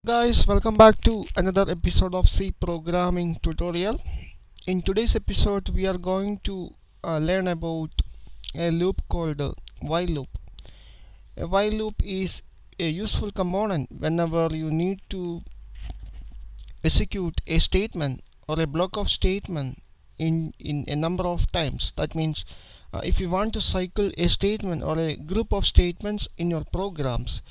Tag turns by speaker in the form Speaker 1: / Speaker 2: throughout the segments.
Speaker 1: Guys, welcome back to another episode of C programming tutorial. In today's episode we are going to learn about a loop called while loop. A while loop is a useful component whenever you need to execute a statement or a block of statement in a number of times. That means if you want to cycle a statement or a group of statements in your programs,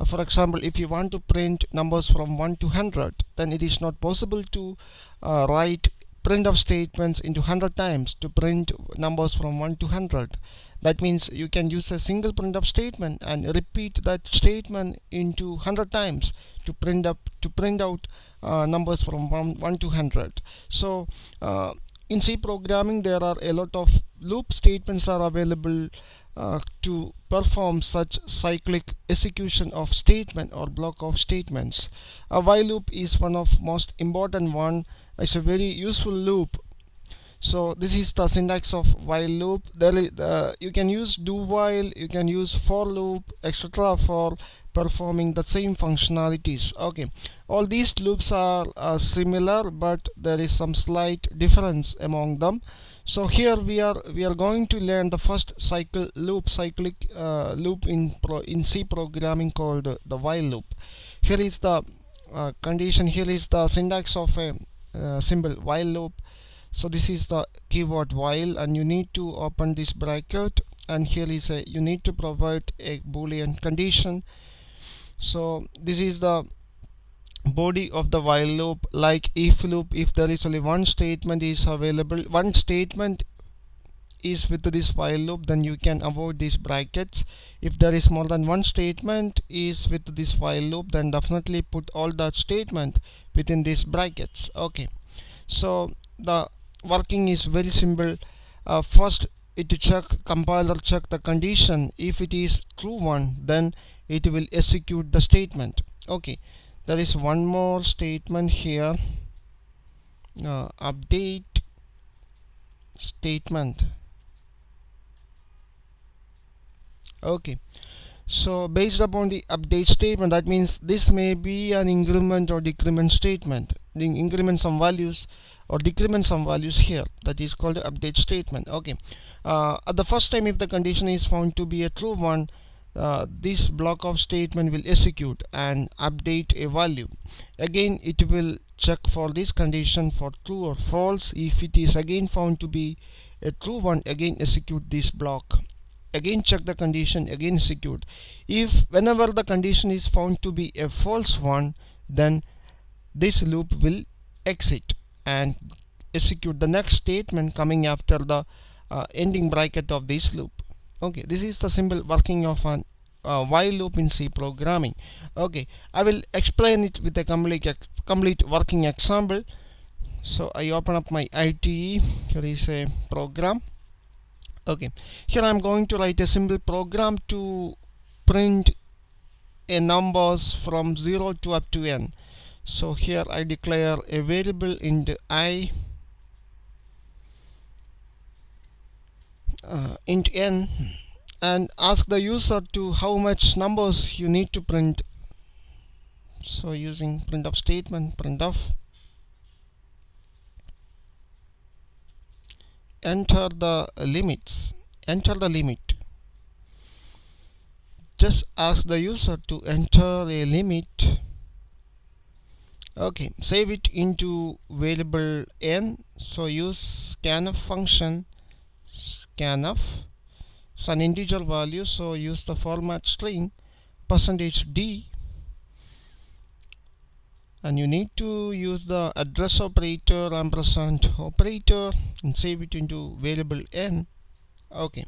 Speaker 1: for example, if you want to print numbers from 1 to 100, then it is not possible to write printf statements into 100 times to print numbers from 1 to 100. That means you can use a single printf statement and repeat that statement into 100 times to print out numbers from 1 to 100. So in C programming there are a lot of loop statements are available to perform such cyclic execution of statement or block of statements. A while loop is one of most important one. It's a very useful loop. So this is the syntax of while loop. You can use do while, you can use for loop, etc. for performing the same functionalities. Okay, all these loops are similar, but there is some slight difference among them. So here we are going to learn the first cyclic loop in C programming called the while loop. Here is the condition. Here is the syntax of a symbol while loop. So this is the keyword while, and you need to open this bracket, and here is a you need to provide a boolean condition. So this is the body of the while loop, like if loop. If there is only one statement is available, one statement is with this while loop, then you can avoid these brackets. If there is more than one statement is with this while loop, then definitely put all that statement within these brackets. Okay, so the working is very simple. First compiler check the condition. If it is true one, then it will execute the statement. Okay, there is one more statement here, update statement. Okay, so based upon the update statement, that means this may be an increment or decrement statement. The increment some values or decrement some values here, that is called the update statement. Okay, at the first time, if the condition is found to be a true one, this block of statement will execute and update a value. Again, it will check for this condition for true or false. If it is again found to be a true one, again execute this block. Again check the condition, again execute. If whenever the condition is found to be a false one, then this loop will exit and execute the next statement coming after the ending bracket of this loop. Okay, this is the simple working of an while loop in C programming. Okay, I will explain it with a complete working example. So I open up my IDE. Here is a program. Okay, here I am going to write a simple program to print a numbers from 0 to up to n. So here I declare a variable int I, int n, and ask the user to how much numbers you need to print. So using printf statement, printf, enter the limits, enter the limit. Just ask the user to enter a limit. Okay, save it into variable n. So use scanf function. Scanf, it's an integer value, so use the format string %d, and you need to use the address operator, ampersand operator, and save it into variable n. Okay,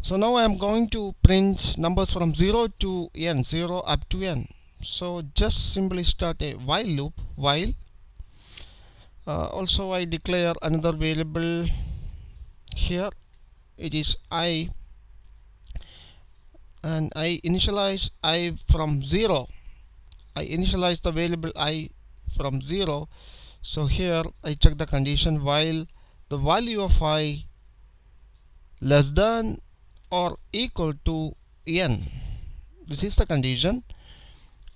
Speaker 1: so now I am going to print numbers from 0 to n, 0 up to n. So just simply start a while loop, while. Also I declare another variable here. It is I, and I initialize I from 0. I initialize the variable I from 0. So here I check the condition while the value of I less than or equal to n. This is the condition.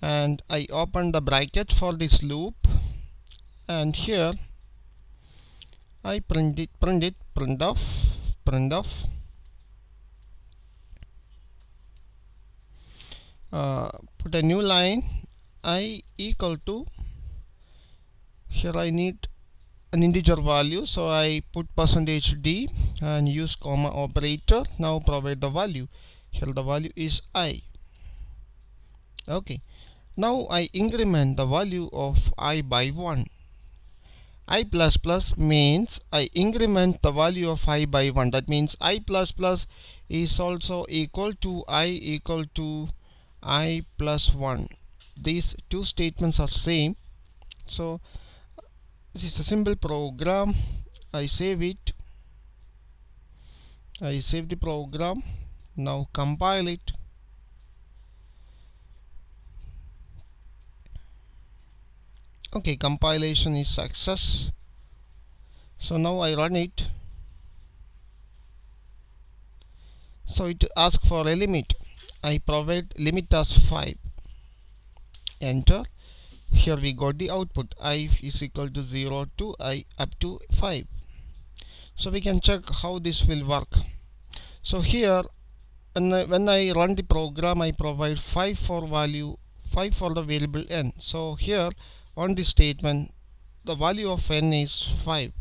Speaker 1: and I open the bracket for this loop, and here I print off, put a new line, I equal to, here I need an integer value, so I put %d and use comma operator. Now provide the value. Here the value is I. Okay, now I increment the value of I by 1. I plus plus means I increment the value of I by 1. That means I plus plus is also equal to I plus 1. These two statements are same. So this is a simple program. I save it. I save the program. Now compile it. Okay, compilation is success. So now I run it. So it asks for a limit. I provide limit as 5. Enter. Here we got the output. I is equal to 0 to I up to 5. So we can check how this will work. So here when I run the program, I provide 5 for the variable n. So here on this statement, the value of n is 5.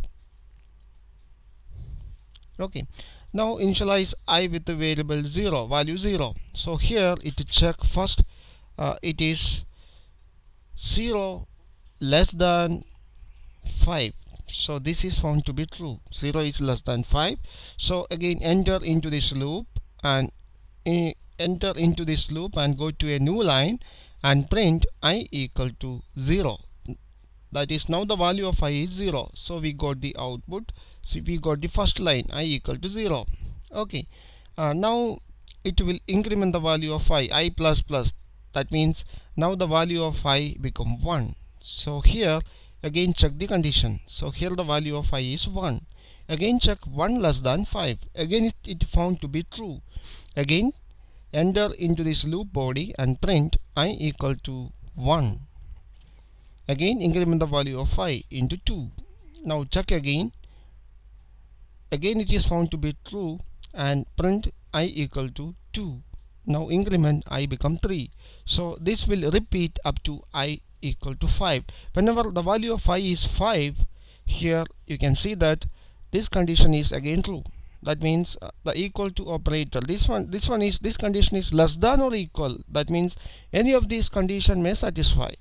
Speaker 1: Okay, now initialize I with the variable 0, value 0. So here it check first, it is 0 less than 5. So this is found to be true. 0 is less than 5. So again enter into this loop and go to a new line and print I equal to 0. That is, now the value of I is 0. So we got the output. See, we got the first line, I equal to 0. Okay, now it will increment the value of I plus plus. That means now the value of I become 1. So here again check the condition. So here the value of I is 1. Again check 1 less than 5. Again it found to be true. Again enter into this loop body and print I equal to 1. Again increment the value of I into 2. Now check again. Again it is found to be true and print I equal to 2. Now increment I become 3. So this will repeat up to I equal to 5. Whenever the value of I is 5, here you can see that this condition is again true. That means the equal to operator, this condition is less than or equal. That means any of these condition may satisfy.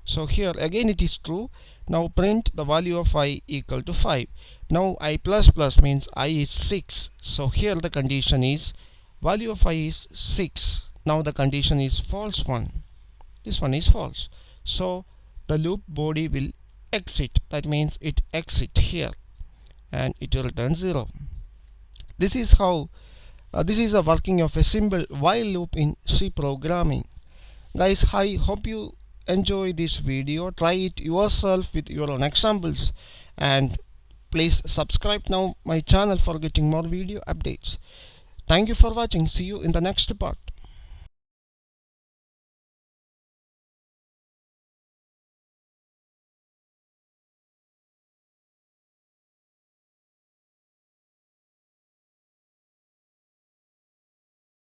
Speaker 1: So here again it is true. Now print the value of I equal to 5. Now I plus plus means I is 6. So here the condition is value of I is 6. Now the condition is false one. This one is false. So the loop body will exit. That means it exit here and it will return 0. This is how this is a working of a simple while loop in C programming. Guys, I hope you enjoy this video. Try it yourself with your own examples, and please subscribe now my channel for getting more video updates. Thank you for watching. See you in the next part.